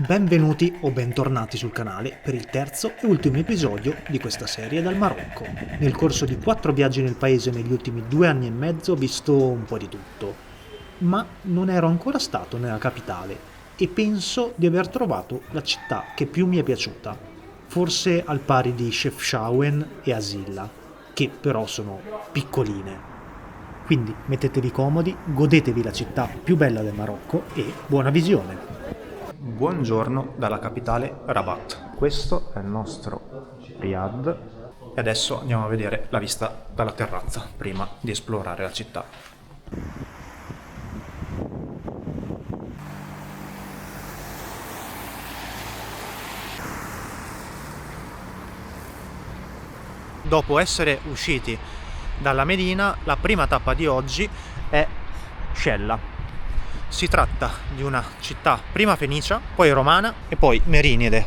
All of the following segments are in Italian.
Benvenuti o bentornati sul canale per il terzo e ultimo episodio di questa serie dal Marocco. Nel corso di 4 viaggi nel paese negli ultimi 2 anni e mezzo ho visto un po' di tutto, ma non ero ancora stato nella capitale e penso di aver trovato la città che più mi è piaciuta, forse al pari di Chefchaouen e Asilla, che però sono piccoline. Quindi mettetevi comodi, godetevi la città più bella del Marocco e buona visione! Buongiorno dalla capitale Rabat. Questo è il nostro Riyadh e adesso andiamo a vedere la vista dalla terrazza prima di esplorare la città. Dopo essere usciti dalla Medina, la prima tappa di oggi è Shella. Si tratta di una città prima fenicia, poi romana e poi merinide.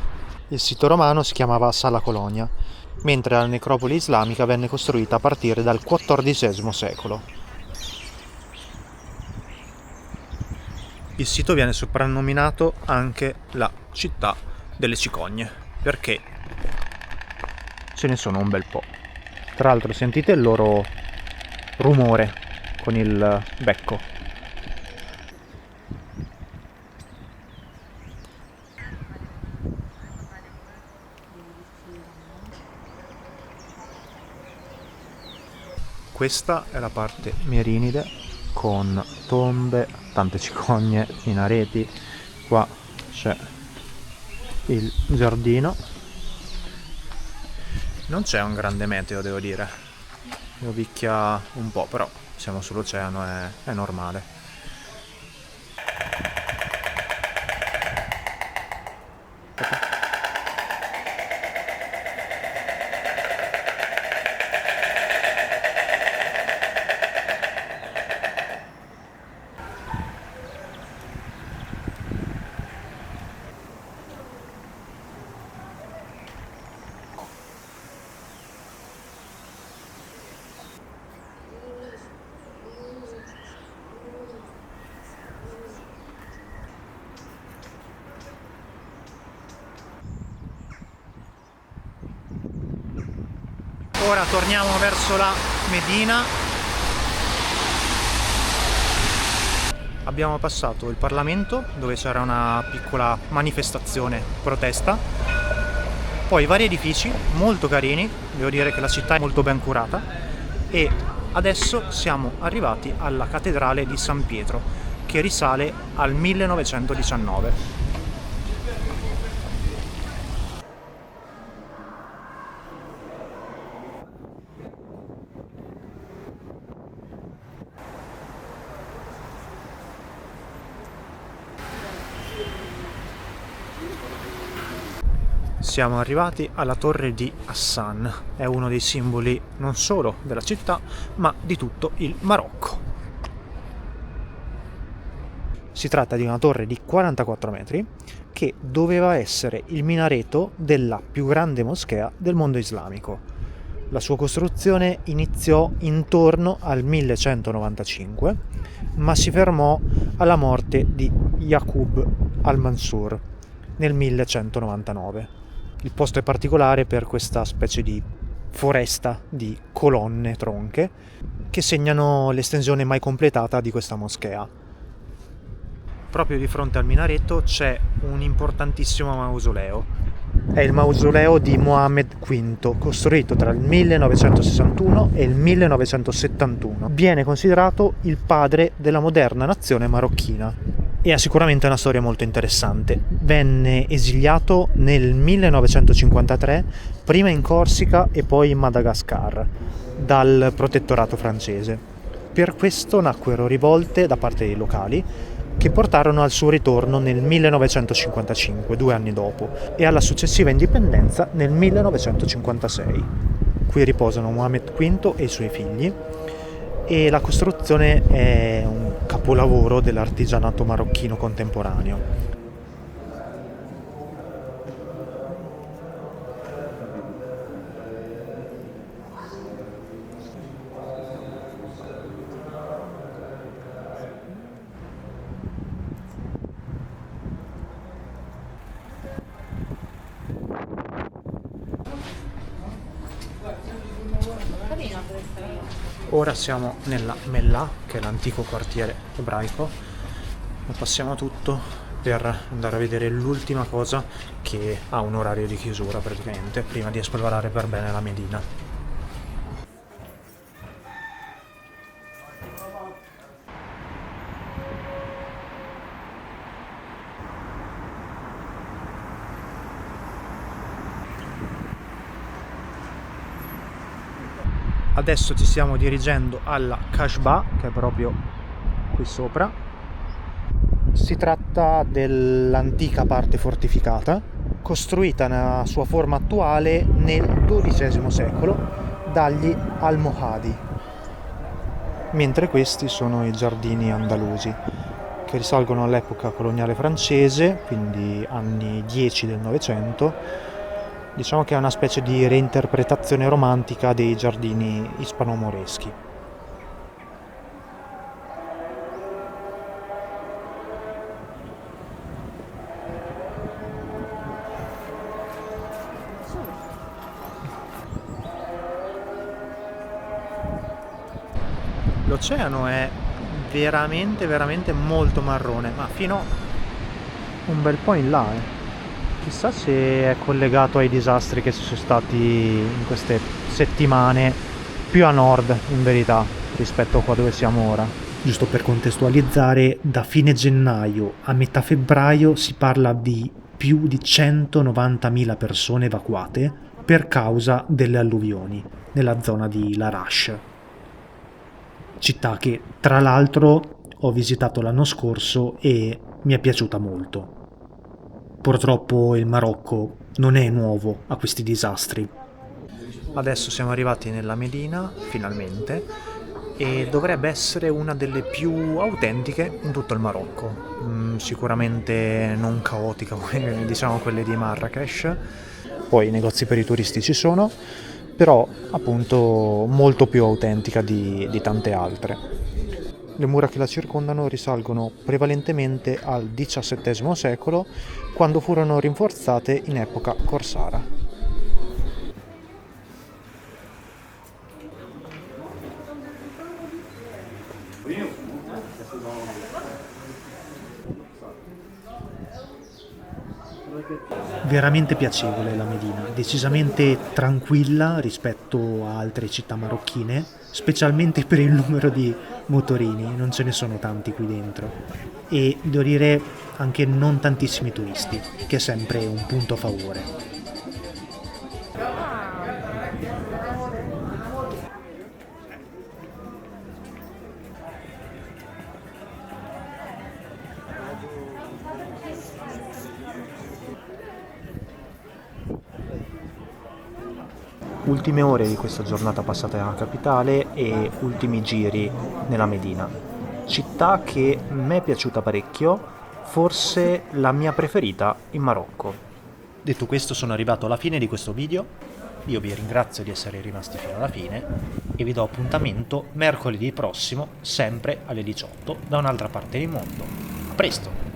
Il sito romano si chiamava Sala Colonia, mentre la necropoli islamica venne costruita a partire dal XIV secolo. Il sito viene soprannominato anche la città delle cicogne, perché ce ne sono un bel po'. Tra l'altro sentite il loro rumore con il becco. Questa è la parte merinide con tombe, tante cicogne, minareti. Qua c'è il giardino. Non c'è un grande meteo, devo dire. Piovicchia un po', però siamo sull'oceano, è normale. Ora torniamo verso la Medina. Abbiamo passato il Parlamento, dove c'era una piccola manifestazione protesta, poi vari edifici molto carini, devo dire che la città è molto ben curata, e adesso siamo arrivati alla cattedrale di San Pietro, che risale al 1919. Siamo arrivati alla torre di Hassan, è uno dei simboli non solo della città, ma di tutto il Marocco. Si tratta di una torre di 44 metri che doveva essere il minareto della più grande moschea del mondo islamico. La sua costruzione iniziò intorno al 1195, ma si fermò alla morte di Yaqub al-Mansur nel 1199. Il posto è particolare per questa specie di foresta di colonne tronche che segnano l'estensione mai completata di questa moschea. Proprio di fronte al minareto c'è un importantissimo mausoleo. È il mausoleo di Mohammed V, costruito tra il 1961 e il 1971. Viene considerato il padre della moderna nazione marocchina. E ha sicuramente una storia molto interessante. Venne esiliato nel 1953, prima in Corsica e poi in Madagascar, dal protettorato francese. Per questo nacquero rivolte da parte dei locali che portarono al suo ritorno nel 1955, 2 anni dopo, e alla successiva indipendenza nel 1956. Qui riposano Mohammed V e i suoi figli, e la costruzione è un capolavoro dell'artigianato marocchino contemporaneo. Ora siamo nella Mellah, che è l'antico quartiere ebraico, ma passiamo tutto per andare a vedere l'ultima cosa che ha un orario di chiusura praticamente, prima di esplorare per bene la Medina. Adesso ci stiamo dirigendo alla Kashba, che è proprio qui sopra. Si tratta dell'antica parte fortificata, costruita nella sua forma attuale nel XII secolo dagli Almohadi, mentre questi sono i giardini andalusi, che risalgono all'epoca coloniale francese, quindi anni 10 del Novecento. Diciamo che è una specie di reinterpretazione romantica dei giardini ispano-moreschi. L'oceano è veramente molto marrone, ma fino un bel po' in là, Chissà se è collegato ai disastri che ci sono stati in queste settimane più a nord, in verità, rispetto a qua dove siamo ora. Giusto per contestualizzare, da fine gennaio a metà febbraio si parla di più di 190.000 persone evacuate per causa delle alluvioni nella zona di Larash, città che tra l'altro ho visitato l'anno scorso e mi è piaciuta molto. Purtroppo il Marocco non è nuovo a questi disastri. Adesso siamo arrivati nella Medina, finalmente, e dovrebbe essere una delle più autentiche in tutto il Marocco. Sicuramente non caotica come diciamo quelle di Marrakesh, poi i negozi per i turisti ci sono, però appunto molto più autentica di tante altre. Le mura che la circondano risalgono prevalentemente al XVII secolo, quando furono rinforzate in epoca corsara. Veramente piacevole la Medina, decisamente tranquilla rispetto a altre città marocchine, specialmente per il numero di motorini, non ce ne sono tanti qui dentro, e devo dire anche non tantissimi turisti, che è sempre un punto a favore. Ultime ore di questa giornata passata nella capitale e ultimi giri nella Medina, città che mi è piaciuta parecchio, forse la mia preferita in Marocco. Detto questo, sono arrivato alla fine di questo video, io vi ringrazio di essere rimasti fino alla fine e vi do appuntamento mercoledì prossimo, sempre alle 18, da un'altra parte del mondo. A presto!